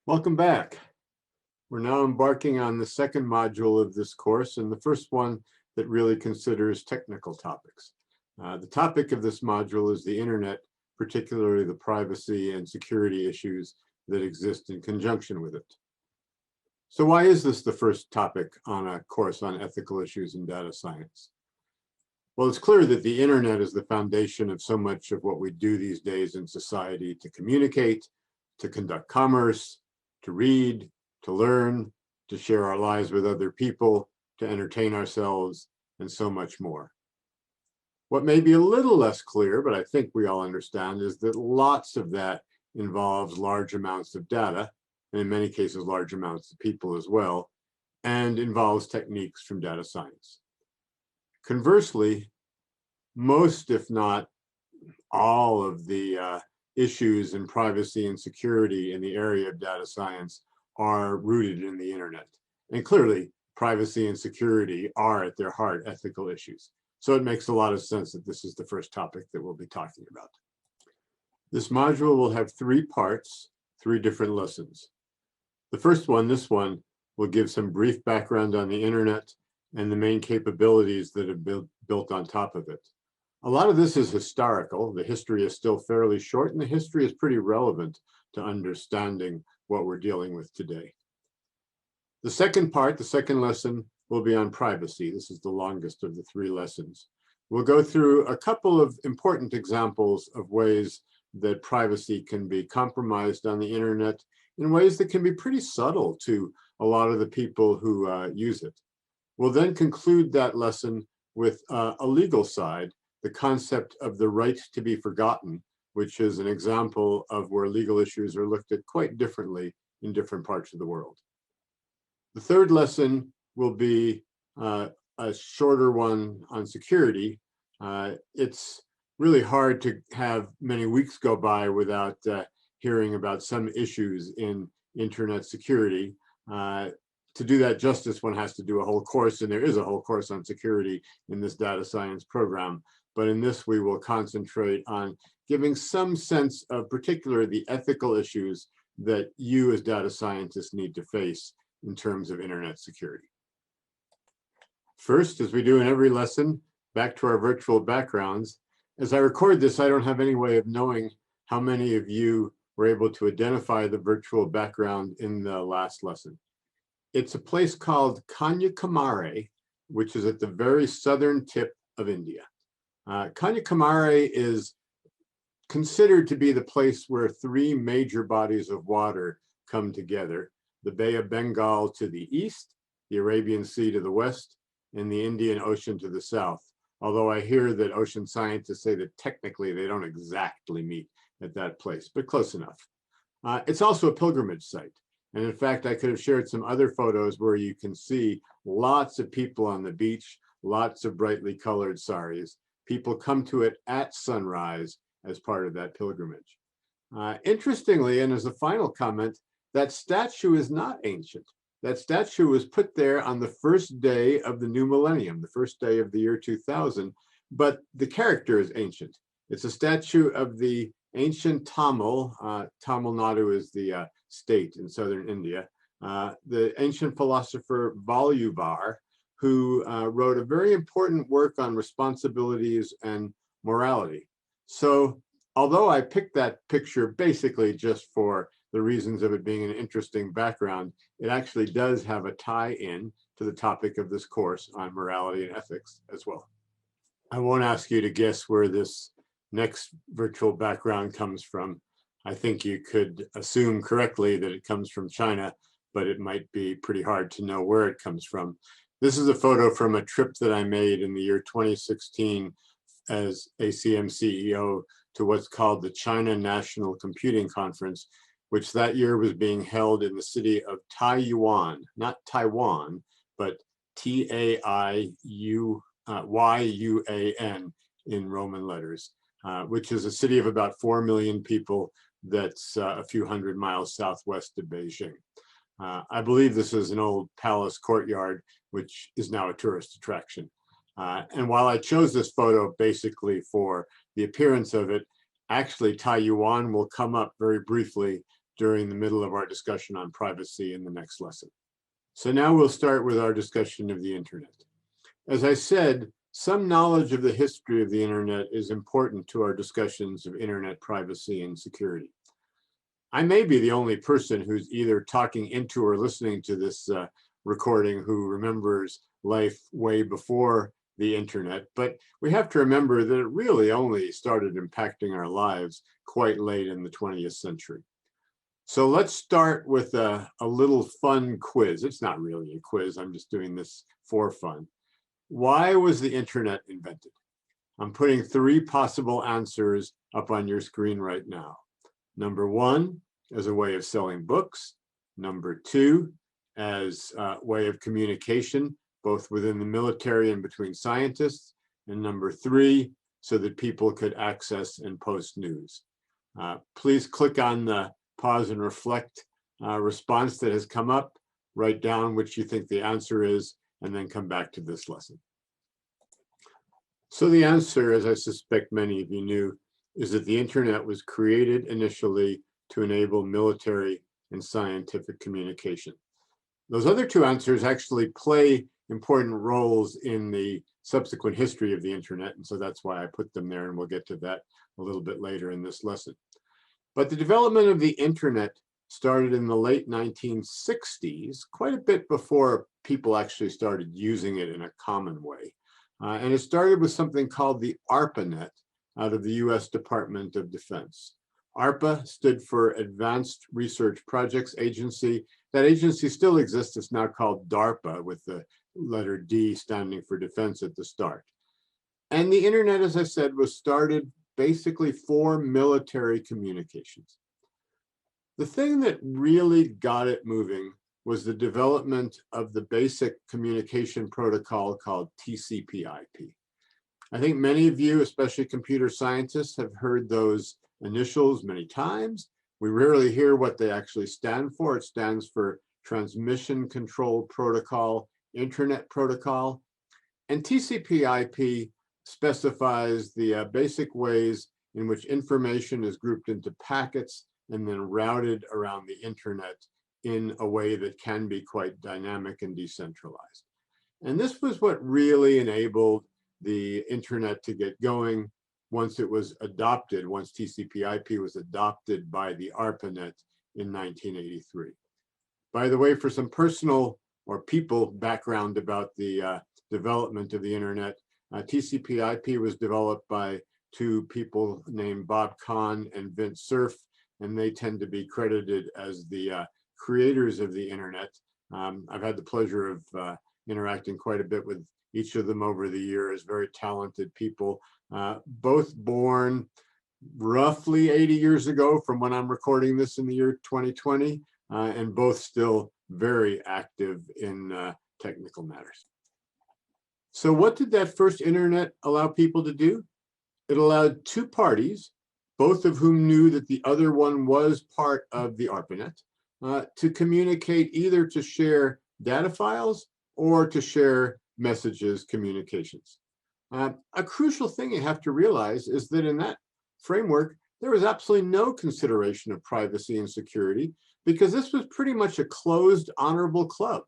Welcome back. We're now embarking on the second module of this course and the first one that really considers technical topics. The topic of this module is the internet, particularly the privacy and security issues that exist in conjunction with it. So why is this the first topic on a course on ethical issues in data science? Well, it's clear that the internet is the foundation of so much of what we do these days in society to communicate, to conduct commerce, to read, to learn, to share our lives with other people, to entertain ourselves, and so much more. What may be a little less clear, but I think we all understand, is that lots of that involves large amounts of data, and in many cases, large amounts of people as well, and involves techniques from data science. Conversely, most, if not all, of the issues in privacy and security in the area of data science are rooted in the internet. And clearly, privacy and security are at their heart ethical issues. So it makes a lot of sense that this is the first topic that we'll be talking about. This module will have 3 parts, 3 different lessons. The first one, this one, will give some brief background on the internet and the main capabilities that have been built on top of it. A lot of this is historical. The history is still fairly short, and the history is pretty relevant to understanding what we're dealing with today. The second part, the second lesson, will be on privacy. This is the longest of the 3 lessons. We'll go through a couple of important examples of ways that privacy can be compromised on the internet in ways that can be pretty subtle to a lot of the people who use it. We'll then conclude that lesson with a legal side, the concept of the right to be forgotten, which is an example of where legal issues are looked at quite differently in different parts of the world. The third lesson will be a shorter one on security. It's really hard to have many weeks go by without hearing about some issues in internet security. To do that justice, one has to do a whole course, and there is a whole course on security in this data science program. But in this, we will concentrate on giving some sense of particularly the ethical issues that you as data scientists need to face in terms of internet security. First, as we do in every lesson, back to our virtual backgrounds. As I record this, I don't have any way of knowing how many of you were able to identify the virtual background in the last lesson. It's a place called Kanyakumari, which is at the very southern tip of India. Kanyakumari is considered to be the place where 3 major bodies of water come together: the Bay of Bengal to the east, the Arabian Sea to the west, and the Indian Ocean to the south. Although I hear that ocean scientists say that technically they don't exactly meet at that place, but close enough. It's also a pilgrimage site. And in fact, I could have shared some other photos where you can see lots of people on the beach, lots of brightly colored saris. People come to it at sunrise as part of that pilgrimage. Interestingly, and as a final comment, that statue is not ancient. That statue was put there on the first day of the new millennium, the first day of the year 2000, but the character is ancient. It's a statue of the ancient Tamil. Tamil Nadu is the state in southern India. The ancient philosopher Valluvar, who wrote a very important work on responsibilities and morality. So although I picked that picture basically just for the reasons of it being an interesting background, it actually does have a tie-in to the topic of this course on morality and ethics as well. I won't ask you to guess where this next virtual background comes from. I think you could assume correctly that it comes from China, but it might be pretty hard to know where it comes from. This is a photo from a trip that I made in the year 2016 as ACM CEO to what's called the China National Computing Conference, which that year was being held in the city of Taiyuan, not Taiwan, but Taiuan in Roman letters, which is a city of about 4 million people that's a few hundred miles southwest of Beijing. I believe this is an old palace courtyard, which is now a tourist attraction. And while I chose this photo basically for the appearance of it, actually Taiyuan will come up very briefly during the middle of our discussion on privacy in the next lesson. So now we'll start with our discussion of the internet. As I said, some knowledge of the history of the internet is important to our discussions of internet privacy and security. I may be the only person who's either talking into or listening to this recording who remembers life way before the internet, but we have to remember that it really only started impacting our lives quite late in the 20th century. So let's start with a little fun quiz. It's not really a quiz, I'm just doing this for fun. Why was the internet invented? I'm putting 3 possible answers up on your screen right now. Number 1, as a way of selling books. Number 2, as a way of communication, both within the military and between scientists. And number 3, so that people could access and post news. Please click on the pause and reflect response that has come up, write down which you think the answer is, and then come back to this lesson. So the answer, as I suspect many of you knew, is that the internet was created initially to enable military and scientific communication. Those other 2 answers actually play important roles in the subsequent history of the internet, and so that's why I put them there, and we'll get to that a little bit later in this lesson. But the development of the internet started in the late 1960s, quite a bit before people actually started using it in a common way. And it started with something called the ARPANET out of the US Department of Defense. ARPA stood for Advanced Research Projects Agency. That agency still exists. It's now called DARPA, with the letter D standing for defense at the start. And the internet, as I said, was started basically for military communications. The thing that really got it moving was the development of the basic communication protocol called TCP/IP. I think many of you, especially computer scientists, have heard those initials many times. We rarely hear what they actually stand for. It stands for Transmission Control Protocol, Internet Protocol. And TCP/IP specifies the basic ways in which information is grouped into packets and then routed around the internet in a way that can be quite dynamic and decentralized. And this was what really enabled the internet to get going once it was adopted, once TCP/IP was adopted by the ARPANET in 1983. By the way, for some personal or people background about the development of the internet, TCP/IP was developed by 2 people named Bob Kahn and Vint Cerf, and they tend to be credited as the creators of the internet. I've had the pleasure of interacting quite a bit with each of them over the years, very talented people, both born roughly 80 years ago from when I'm recording this in the year 2020, and both still very active in technical matters. So what did that first internet allow people to do? It allowed 2 parties, both of whom knew that the other one was part of the ARPANET, to communicate, either to share data files or to share messages, communications. A crucial thing you have to realize is that in that framework, there was absolutely no consideration of privacy and security, because this was pretty much a closed, honorable club.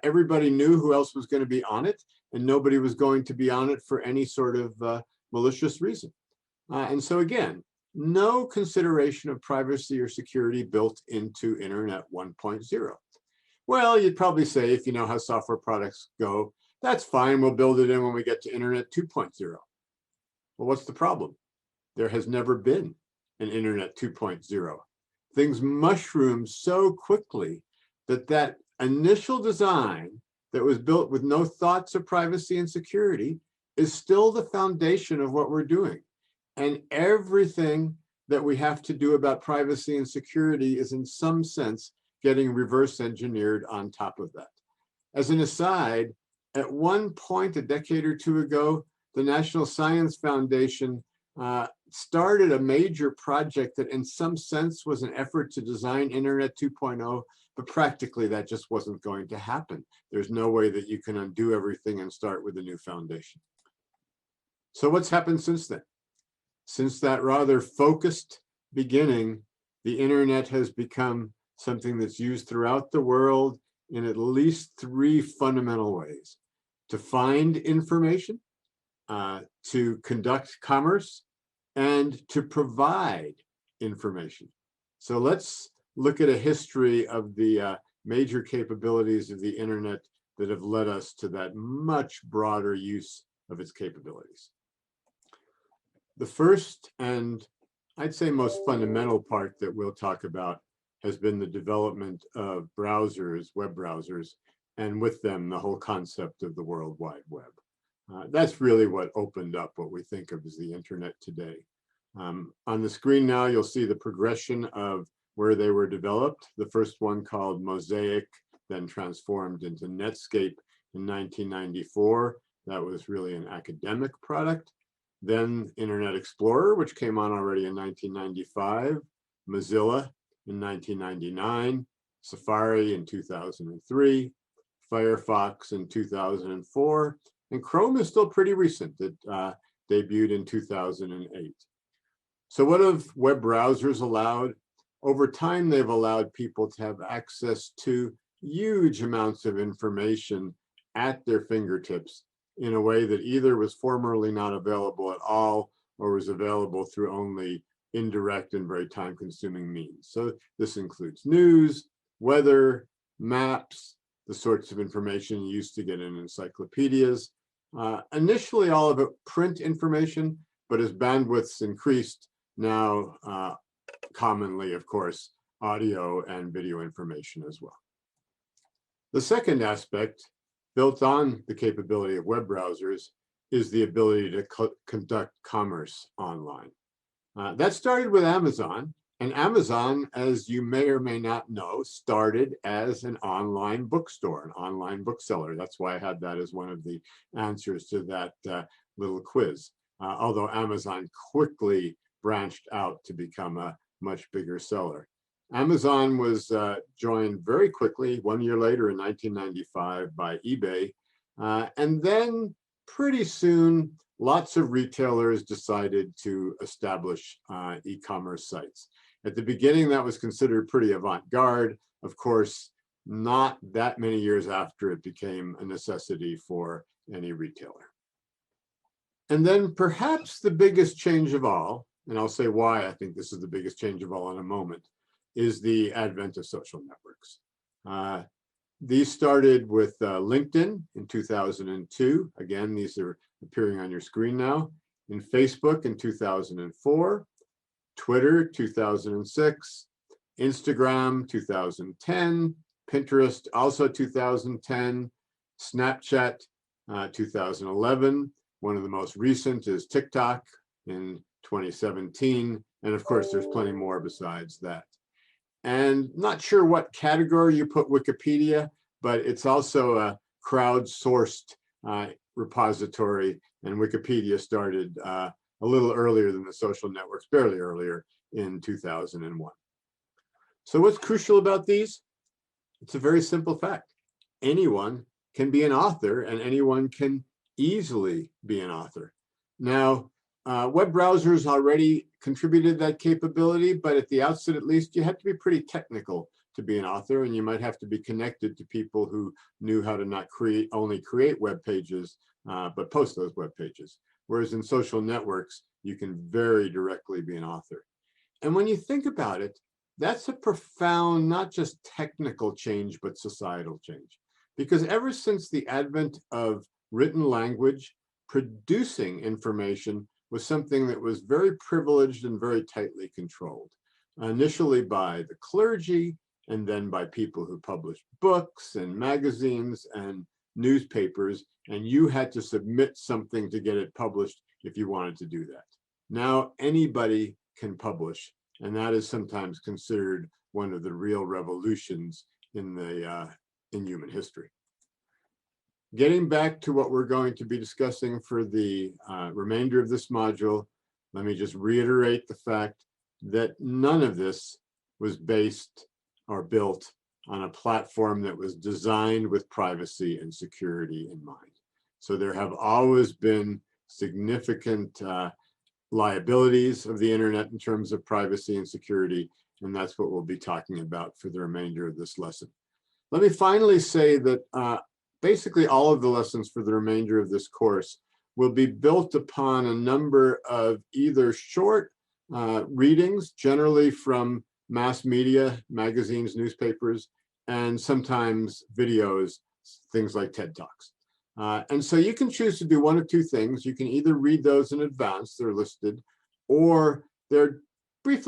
Everybody knew who else was going to be on it, and nobody was going to be on it for any sort of malicious reason. And so again, no consideration of privacy or security built into Internet 1.0. Well, you'd probably say, if you know how software products go, that's fine, we'll build it in when we get to Internet 2.0. Well, what's the problem? There has never been an Internet 2.0. Things mushroom so quickly that that initial design that was built with no thoughts of privacy and security is still the foundation of what we're doing. And everything that we have to do about privacy and security is in some sense getting reverse engineered on top of that. As an aside, at one point a decade or 2 ago, the National Science Foundation started a major project that in some sense was an effort to design Internet 2.0, but practically that just wasn't going to happen. There's no way that you can undo everything and start with a new foundation. So what's happened since then? Since that rather focused beginning, the internet has become something that's used throughout the world in at least three fundamental ways: to find information, to conduct commerce, and to provide information. So let's look at a history of the major capabilities of the internet that have led us to that much broader use of its capabilities. The first, and I'd say most fundamental part that we'll talk about, has been the development of browsers, web browsers, and with them, the whole concept of the World Wide Web. That's really what opened up what we think of as the internet today. On the screen now, you'll see the progression of where they were developed. The first one, called Mosaic, then transformed into Netscape in 1994. That was really an academic product. Then Internet Explorer, which came on already in 1995, Mozilla in 1999, Safari in 2003, Firefox in 2004, and Chrome is still pretty recent. It debuted in 2008. So what have web browsers allowed? Over time, they've allowed people to have access to huge amounts of information at their fingertips in a way that either was formerly not available at all or was available through only indirect and very time-consuming means. So this includes news, weather, maps, the sorts of information you used to get in encyclopedias. Initially, all of it print information, but as bandwidths increased, now commonly, of course, audio and video information as well. The second aspect, built on the capability of web browsers, is the ability to conduct commerce online. That started with Amazon, and Amazon, as you may or may not know, started as an online bookstore, an online bookseller. That's why I had that as one of the answers to that little quiz. Although Amazon quickly branched out to become a much bigger seller. Amazon was joined very quickly, 1 year later in 1995, by eBay. And then pretty soon, lots of retailers decided to establish e-commerce sites. At the beginning, that was considered pretty avant-garde. Of course, not that many years after, it became a necessity for any retailer. And then perhaps the biggest change of all, and I'll say why I think this is the biggest change of all in a moment, is the advent of social networks. These started with LinkedIn in 2002. Again, these are appearing on your screen now. In Facebook in 2004, Twitter 2006, Instagram 2010, Pinterest also 2010, Snapchat 2011. One of the most recent is TikTok in 2017. And of course, there's plenty more besides that. And not sure what category you put Wikipedia, but it's also a crowdsourced repository, and Wikipedia started a little earlier than the social networks, barely earlier, in 2001. So what's crucial about these? It's a very simple fact. Anyone can be an author, and anyone can easily be an author. Now, web browsers already contributed that capability, but at the outset, at least, you had to be pretty technical to be an author, and you might have to be connected to people who knew how to not only create web pages, but post those web pages. Whereas in social networks, you can very directly be an author. And when you think about it, that's a profound, not just technical change, but societal change. Because ever since the advent of written language, producing information was something that was very privileged and very tightly controlled, initially by the clergy, and then by people who published books and magazines and newspapers, and you had to submit something to get it published if you wanted to do that. Now anybody can publish, and that is sometimes considered one of the real revolutions in human history. Getting back to what we're going to be discussing for the remainder of this module, let me just reiterate the fact that none of this was based or built on a platform that was designed with privacy and security in mind. So there have always been significant liabilities of the internet in terms of privacy and security, and that's what we'll be talking about for the remainder of this lesson. Let me finally say that basically all of the lessons for the remainder of this course will be built upon a number of either short readings, generally from mass media, magazines, newspapers, and sometimes videos, things like TED Talks. And so you can choose to do one of two things. You can either read those in advance, they're listed, or they're brief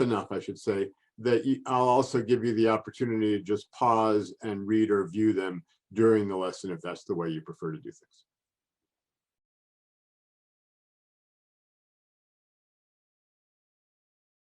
enough, I should say, that I'll also give you the opportunity to just pause and read or view them during the lesson if that's the way you prefer to do things.